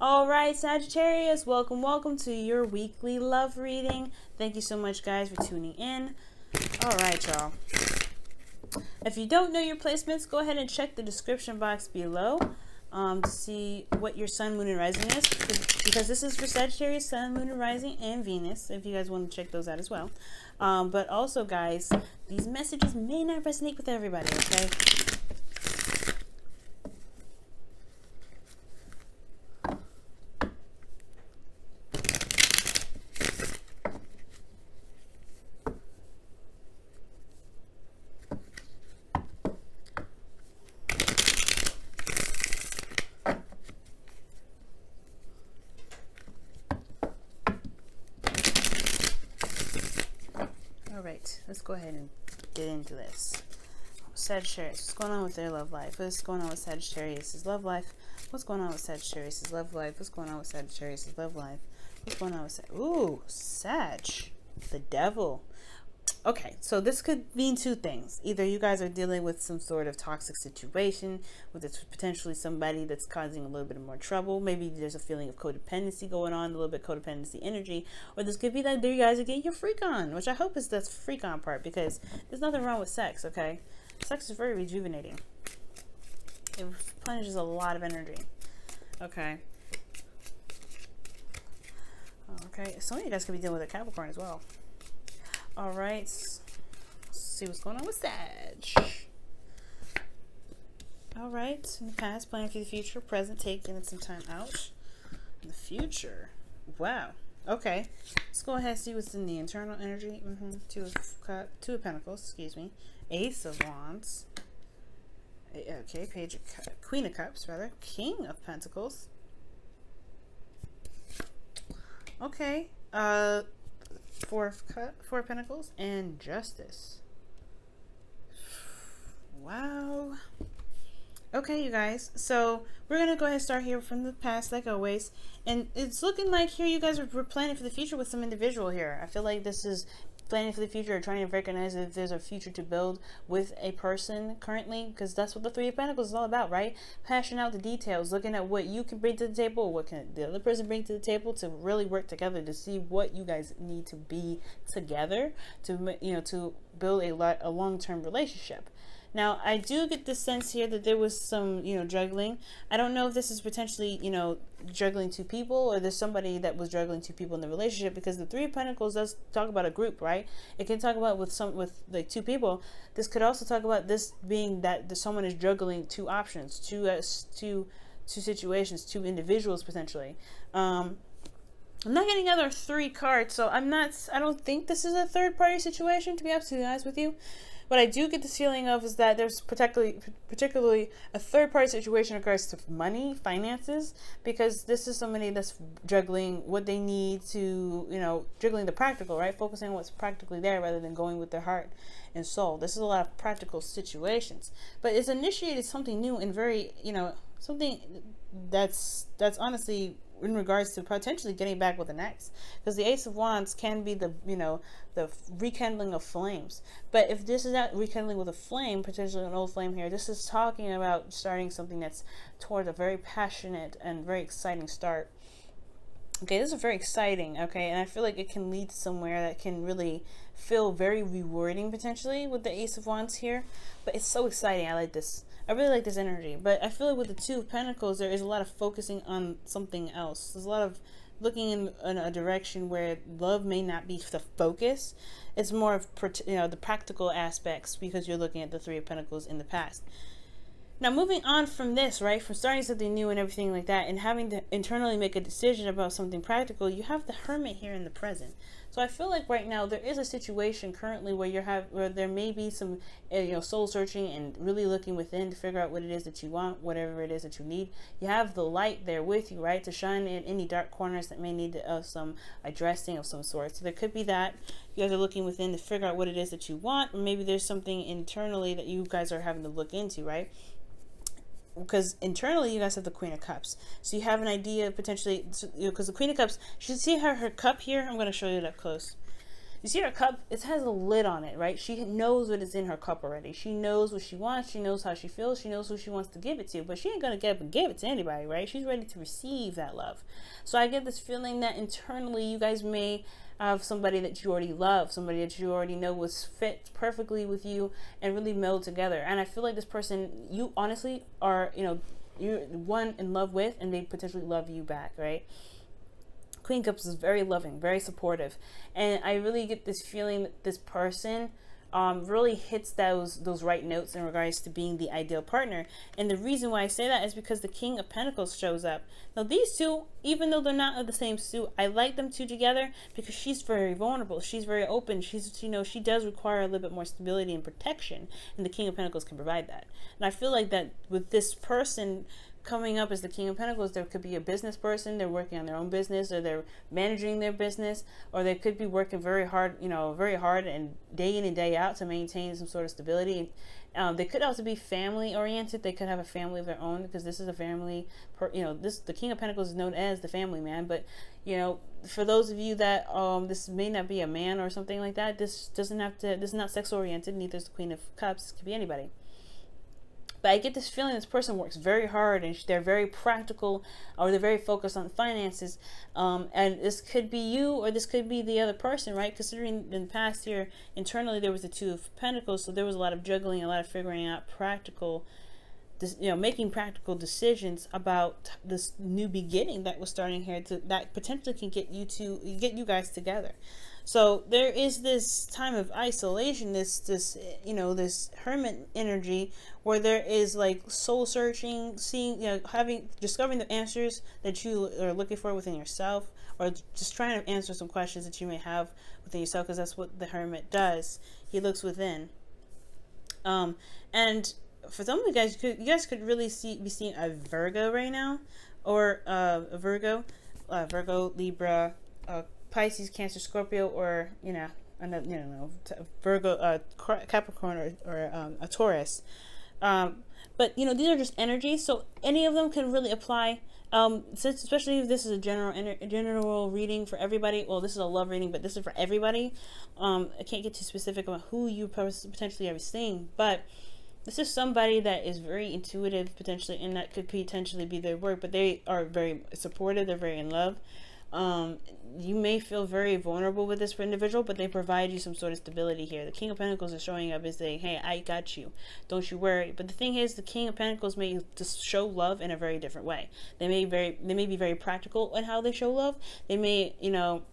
All right, Sagittarius, welcome to your weekly love reading. Thank you so much, guys, for tuning in. All right, y'all. If you don't know your placements, go ahead and check the description box below to see what your sun, moon, and rising is, because this is for Sagittarius, sun, moon, and rising, and Venus, if you guys want to check those out as well. But also, guys, these messages may not resonate with everybody, okay? Alright, let's go ahead and get into this. Sagittarius, what's going on with their love life? What's going on with Sagittarius' love life? What's going on with Sagittarius' love life? What's going on with Sagittarius' love life? What's going on with Ooh, Sag. The devil. Okay, so this could mean two things. Either you guys are dealing with some sort of toxic situation with potentially somebody that's causing a little bit more trouble. Maybe there's a feeling of codependency going on, a little bit codependency energy. Or this could be that you guys are getting your freak on, which I hope is the freak on part, because there's nothing wrong with sex, okay? Sex is very rejuvenating. It plunges a lot of energy. Okay. Okay, some of you guys could be dealing with a Capricorn as well. All right, let's see what's going on with Sag. All right, in the past, planning for the future, present, taking some time out. In the future, wow. Okay, let's go ahead and see what's in the internal energy. Two of Pentacles, excuse me. Ace of Wands. Okay, Queen of Cups, rather. King of Pentacles. Okay, Four of Pentacles and Justice. Wow. Okay, you guys, so we're gonna go ahead and start here from the past, like always, and it's looking like here you guys are planning for the future with some individual here. I feel like this is planning for the future, or trying to recognize if there's a future to build with a person currently, because that's what the Three of Pentacles is all about, right? Hashing out the details, looking at what you can bring to the table, what can the other person bring to the table, to really work together to see what you guys need to be together to, you know, to build a long-term relationship. Now, I do get the sense here that there was some, you know, juggling. I don't know if this is potentially, you know, juggling two people, or there's somebody that was juggling two people in the relationship, because the Three of Pentacles does talk about a group, right? It can talk about with like two people. This could also talk about this being that someone is juggling two options, two situations, two individuals potentially. I'm not getting other three cards, so I don't think this is a third-party situation, to be absolutely honest with you. What I do get this feeling of is that there's particularly a third-party situation in regards to money, finances, because this is somebody that's juggling what they need to, you know, juggling the practical, right? Focusing on what's practically there rather than going with their heart and soul. This is a lot of practical situations, but it's initiated something new and very, you know, something that's honestly in regards to potentially getting back with an ex, because the Ace of Wands can be the, you know, the rekindling of flames. But if this is not rekindling with a flame, potentially an old flame here, this is talking about starting something that's toward a very passionate and very exciting start. Okay, this is very exciting, okay, and I feel like it can lead to somewhere that can really feel very rewarding potentially with the Ace of Wands here. But it's so exciting. I like this. I really like this energy. But I feel like with the Two of Pentacles, there is a lot of focusing on something else. There's a lot of looking in a direction where love may not be the focus. It's more of, you know, the practical aspects, because you're looking at the Three of Pentacles in the past. Now, moving on from this, right, from starting something new and everything like that, and having to internally make a decision about something practical, you have the Hermit here in the present. So I feel like right now there is a situation currently where there may be some, you know, soul searching and really looking within to figure out what it is that you want, whatever it is that you need. You have the light there with you, right, to shine in any dark corners that may need some addressing of some sort. So there could be that. You guys are looking within to figure out what it is that you want, or maybe there's something internally that you guys are having to look into, right? Because internally you guys have the Queen of Cups, so you have an idea potentially, you know, because the Queen of Cups, you should see her cup here. I'm going to show you it up close. You see her cup, it has a lid on it, right? She knows what is in her cup already. She knows what she wants. She knows how she feels. She knows who she wants to give it to. But she ain't going to get up and give it to anybody, right? She's ready to receive that love. So I get this feeling that internally you guys may have somebody that you already love, somebody that you already know was fit perfectly with you and really meld together. And I feel like this person, you honestly are, you know, you're one in love with, and they potentially love you back, right? Queen of Cups is very loving, very supportive, and I really get this feeling that this person really hits those right notes in regards to being the ideal partner. And the reason why I say that is because the King of Pentacles shows up. Now these two, even though they're not of the same suit, I like them two together because she's very vulnerable, she's very open, she's, you know, she does require a little bit more stability and protection, and the King of Pentacles can provide that. And I feel like that with this person coming up as the King of Pentacles, there could be a business person, they're working on their own business, or they're managing their business, or they could be working very hard, you know, very hard and day in and day out to maintain some sort of stability. They could also be family oriented. They could have a family of their own, because this is a family, you know, the King of Pentacles is known as the family man. But, you know, for those of you that this may not be a man or something like that, this doesn't have to, this is not sex oriented, neither is the Queen of Cups. It could be anybody. But I get this feeling this person works very hard, and they're very practical, or they're very focused on finances. And this could be you, or this could be the other person, right? Considering in the past here, internally, there was the Two of Pentacles. So there was a lot of juggling, a lot of figuring out practical, you know, making practical decisions about this new beginning that was starting here, that potentially can get you guys together. So there is this time of isolation, this you know, this hermit energy, where there is like soul searching, seeing, you know, discovering the answers that you are looking for within yourself, or just trying to answer some questions that you may have within yourself, because that's what the hermit does. He looks within. And for some of you guys could really be seeing a Virgo right now, or a Virgo, Libra, Pisces, Cancer, Scorpio, or, you know, Virgo, Capricorn, or a Taurus. But, you know, these are just energies, so any of them can really apply. Especially if this is a general reading for everybody. Well, this is a love reading, but this is for everybody. I can't get too specific about who you potentially are seeing, but this is somebody that is very intuitive, potentially, and that could potentially be their work, but they are very supportive, they're very in love. You may feel very vulnerable with this individual, but they provide you some sort of stability here. The King of Pentacles is showing up as saying, hey, I got you, don't you worry. But the thing is, the King of Pentacles may just show love in a very different way. They may be very practical in how they show love. They may, you know,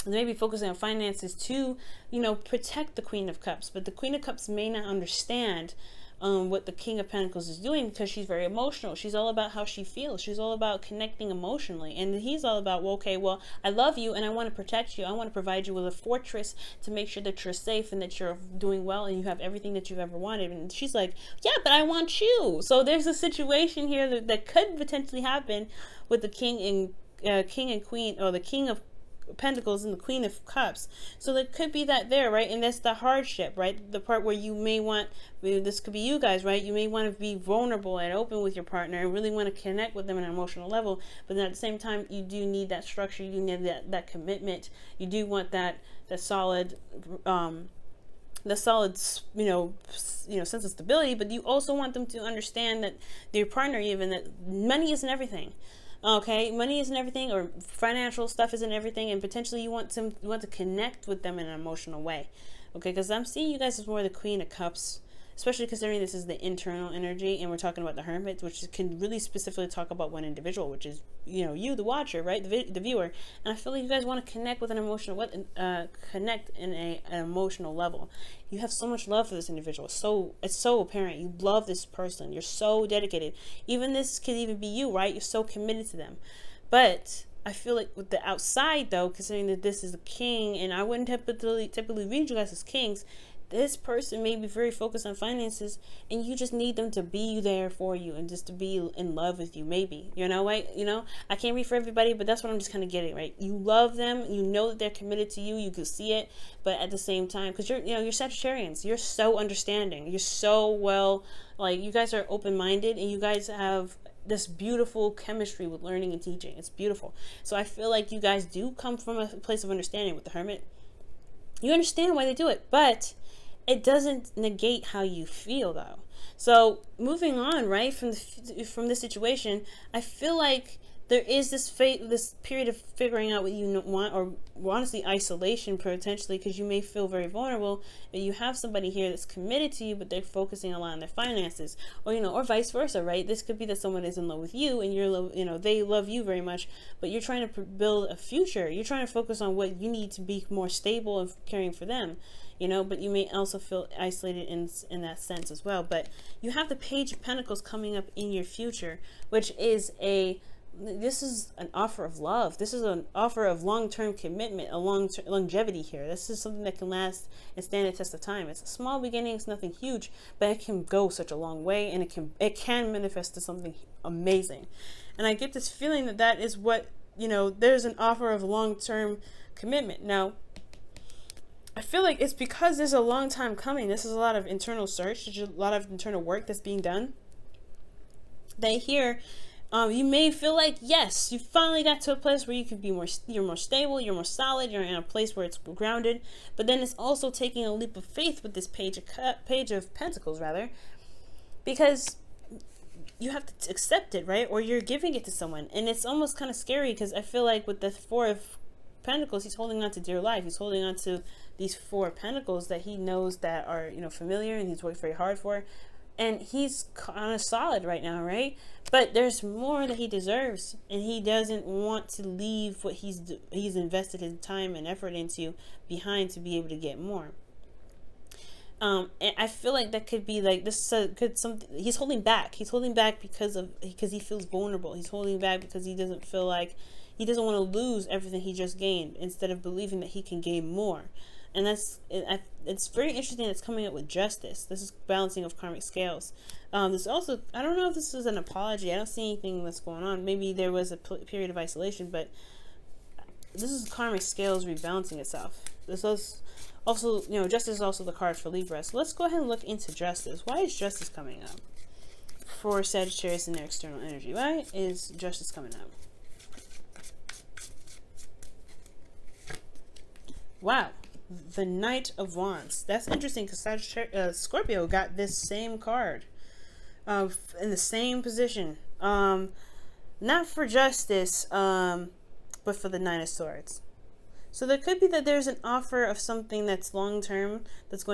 they may be focusing on finances to, you know, protect the Queen of Cups, but the Queen of Cups may not understand what the King of Pentacles is doing, because she's very emotional. She's all about how she feels. She's all about connecting emotionally, and he's all about, well, okay, well, I love you and I want to protect you. I want to provide you with a fortress to make sure that you're safe and that you're doing well and you have everything that you've ever wanted. And she's like, yeah, but I want you. So there's a situation here that could potentially happen with the King and Queen, or the King of Pentacles and the Queen of Cups. So there could be that there, right? And that's the hardship, right? The part where you may want, this could be you guys, right? You may want to be vulnerable and open with your partner and really want to connect with them on an emotional level, but then at the same time, you do need that structure, you need that commitment, you do want that solid you know, sense of stability, but you also want them to understand that your partner, even, that money isn't everything. Okay, money isn't everything, or financial stuff isn't everything, and potentially you want to connect with them in an emotional way. Okay, because I'm seeing you guys as more the Queen of Cups, especially considering this is the internal energy, and we're talking about the Hermit, which can really specifically talk about one individual, which is, you know, you, the watcher, right, the viewer. And I feel like you guys want to connect with an emotional, connect in an emotional level. You have so much love for this individual. It's so apparent. You love this person. You're so dedicated. Even this could even be you, right? You're so committed to them. But I feel like with the outside, though, considering that this is a king, and I wouldn't typically read you guys as kings, this person may be very focused on finances, and you just need them to be there for you and just to be in love with you, maybe, you know, right? You know, I can't read for everybody, but that's what I'm just kind of getting, right? You love them, you know that they're committed to you, you can see it, but at the same time, because you're Sagittarians, you're so understanding, you're so well, like, you guys are open-minded, and you guys have this beautiful chemistry with learning and teaching. It's beautiful. So I feel like you guys do come from a place of understanding with the Hermit. You understand why they do it, but it doesn't negate how you feel, though. So moving on, right, from this situation, I feel like there is this period of figuring out what you want, or honestly isolation potentially, because you may feel very vulnerable, and you have somebody here that's committed to you, but they're focusing a lot on their finances, or or vice versa, right? This could be that someone is in love with you, and they love you very much, but you're trying to build a future. You're trying to focus on what you need to be more stable and caring for them. But you may also feel isolated in that sense as well. But you have the Page of Pentacles coming up in your future, which is this is an offer of love. This is an offer of long-term commitment, a longevity here. This is something that can last and stand the test of time. It's a small beginning, it's nothing huge, but it can go such a long way, and it can manifest to something amazing. And I get this feeling that is what, there's an offer of long-term commitment. Now, I feel like it's because there's a long time coming. This is a lot of internal search. There's a lot of internal work that's being done. You may feel like, yes, you finally got to a place where you can be you're more stable, you're more solid, you're in a place where it's grounded. But then it's also taking a leap of faith with this Page of Pentacles, rather, because you have to accept it, right? Or you're giving it to someone, and it's almost kind of scary, because I feel like with the Four of Pentacles, he's holding on to dear life. He's holding on to these Four of Pentacles that he knows that are familiar, and he's worked very hard for, and he's kind of solid right now, right? But there's more that he deserves, and he doesn't want to leave what he's invested his time and effort into behind to be able to get more. And I feel like that could be like this. He's holding back. He's holding back because he feels vulnerable. He's holding back because he doesn't feel like he doesn't want to lose everything he just gained, instead of believing that he can gain more. And it's very interesting. It's coming up with Justice. This is balancing of karmic scales. There's also, I don't know if this is an apology. I don't see anything that's going on. Maybe there was a period of isolation, but this is karmic scales rebalancing itself. This is also, Justice is also the card for Libra. So let's go ahead and look into Justice. Why is Justice coming up for Sagittarius and their external energy? Why is Justice coming up? Wow. The Knight of Wands. That's interesting, because Scorpio got this same card in the same position. Not for Justice, but for the Knight of Swords. So there could be that there's an offer of something that's long-term, that's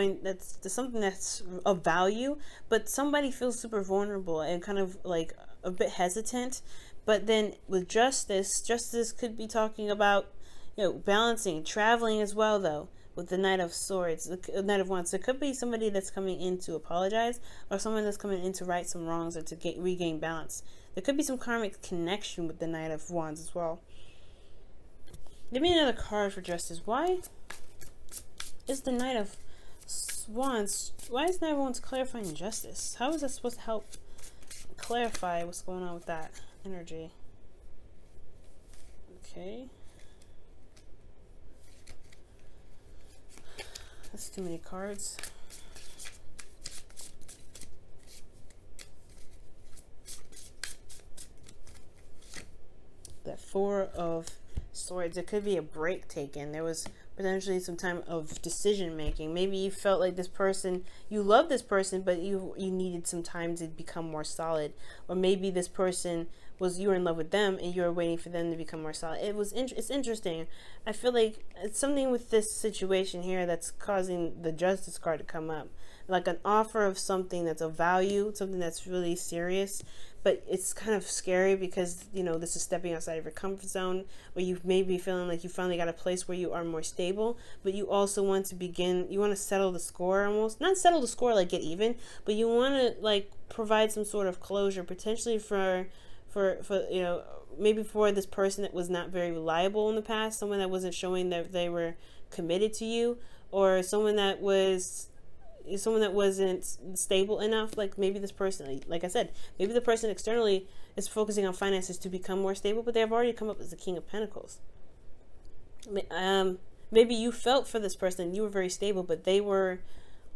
something that's of value, but somebody feels super vulnerable and kind of like a bit hesitant. But then with Justice could be talking about, balancing, traveling as well, though. With the Knight of Swords, the Knight of Wands, there could be somebody that's coming in to apologize, or someone that's coming in to right some wrongs, or to regain balance. There could be some karmic connection with the Knight of Wands as well. Give me another card for Justice. Why is the Knight of Wands? Why is Knight of Wands clarifying Justice? How is that supposed to help clarify what's going on with that energy? Okay. That's too many cards. That Four of Swords. It could be a break taken. There was potentially some time of decision making. Maybe you felt like this person, you love this person, but you needed some time to become more solid. Or maybe this person you were in love with them, and you were waiting for them to become more solid. It's interesting. I feel like it's something with this situation here that's causing the Justice card to come up, like an offer of something that's of value, something that's really serious. But it's kind of scary because this is stepping outside of your comfort zone, where you may be feeling like you finally got a place where you are more stable, but you also want to settle the score, almost not settle the score like get even, but you want to like provide some sort of closure, potentially for maybe for this person that was not very reliable in the past, someone that wasn't showing that they were committed to you, or someone that wasn't stable enough. Like maybe this person, like I said, maybe the person externally is focusing on finances to become more stable, but they've already come up as the King of Pentacles. Maybe you felt for this person, you were very stable, but they weren't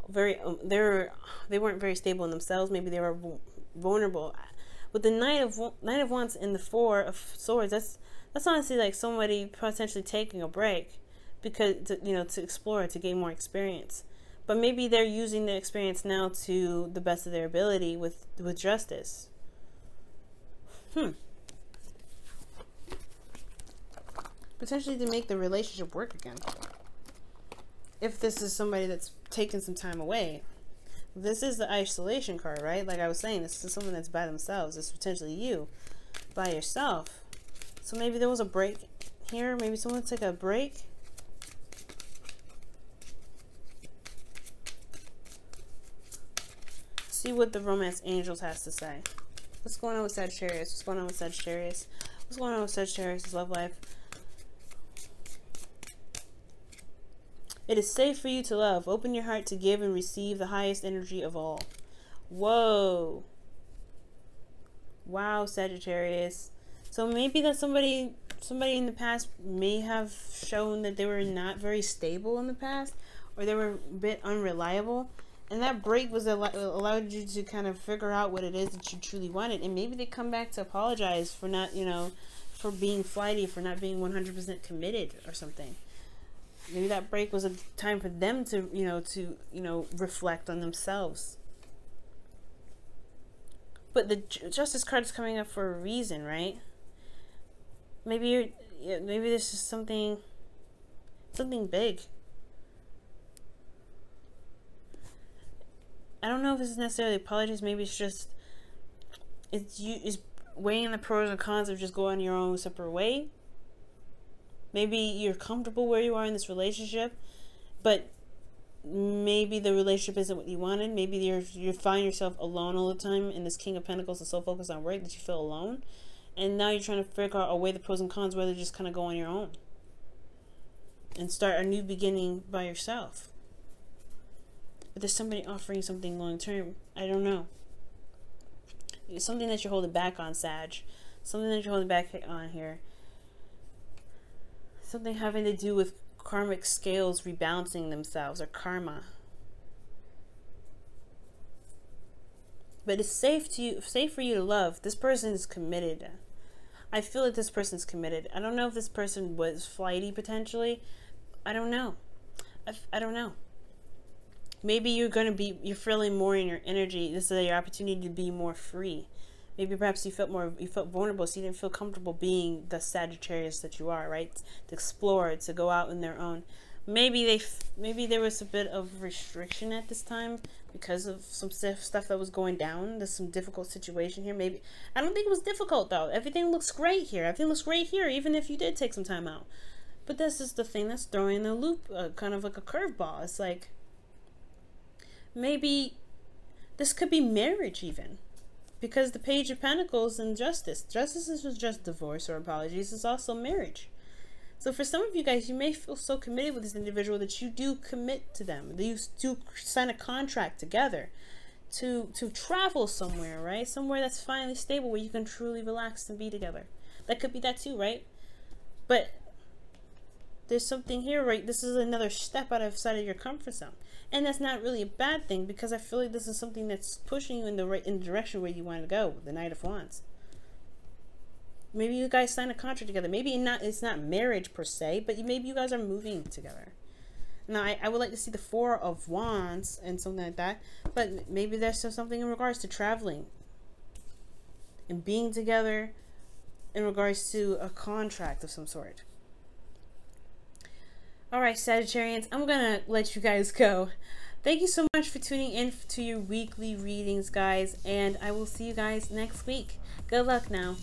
very stable in themselves. Maybe they were vulnerable. With the Knight of Wands and the Four of Swords, that's honestly like somebody potentially taking a break, because to explore, to gain more experience. But maybe they're using the experience now to the best of their ability with justice. Potentially to make the relationship work again. If this is somebody that's taken some time away. This is the isolation card, right? Like I was saying, this is someone that's by themselves. It's potentially you by yourself. So maybe there was a break here. Maybe someone took a break. See what the romance angels has to say. What's going on with Sagittarius? What's going on with Sagittarius? What's going on with Sagittarius' love life? It is safe for you to love. Open your heart to give and receive the highest energy of all. Whoa. Wow, Sagittarius. So maybe that somebody in the past may have shown that they were not very stable in the past, or they were a bit unreliable. And that break was allowed you to kind of figure out what it is that you truly wanted. And maybe they come back to apologize for not, for being flighty, for not being 100% committed or something. Maybe that break was a time for them to, reflect on themselves. But the Justice card is coming up for a reason, right? Maybe maybe this is something big. I don't know if this is necessarily apologies. Maybe it's just it's weighing the pros and cons of just going your own separate way. Maybe you're comfortable where you are in this relationship, but maybe the relationship isn't what you wanted. Maybe you find yourself alone all the time, and this King of Pentacles is so focused on work that you feel alone. And now you're trying to figure out a way the pros and cons, whether just kind of go on your own and start a new beginning by yourself. But there's somebody offering something long term. I don't know. It's something that you're holding back on, Sag. Something that you're holding back on here. Something having to do with karmic scales rebalancing themselves, or karma. But it's safe for you to love. This person is committed. I feel like this person's committed. I don't know if this person was flighty potentially. I don't know. I don't know. Maybe you're feeling more in your energy. This is your opportunity to be more free. Maybe perhaps you felt vulnerable, so you didn't feel comfortable being the Sagittarius that you are, right? To explore, to go out on their own. Maybe there was a bit of restriction at this time because of some stuff that was going down. There's some difficult situation here. Maybe I don't think it was difficult though. Everything looks great here. Everything looks great here, even if you did take some time out. But this is the thing that's throwing the loop, kind of like a curveball. It's like maybe this could be marriage even. Because the Page of Pentacles and Justice. Justice is just divorce or apologies. It's also marriage. So for some of you guys, you may feel so committed with this individual that you do commit to them. You do sign a contract together to travel somewhere, right? Somewhere that's finally stable where you can truly relax and be together. That could be that too, right? But there's something here, right? This is another step outside of your comfort zone. And that's not really a bad thing, because I feel like this is something that's pushing you in the direction where you want to go, the Knight of Wands. Maybe you guys sign a contract together. Maybe it's not marriage per se, but maybe you guys are moving together. Now, I would like to see the Four of Wands and something like that, but maybe there's something in regards to traveling and being together in regards to a contract of some sort. Alright, Sagittarians, I'm gonna let you guys go. Thank you so much for tuning in to your weekly readings, guys, and I will see you guys next week. Good luck now.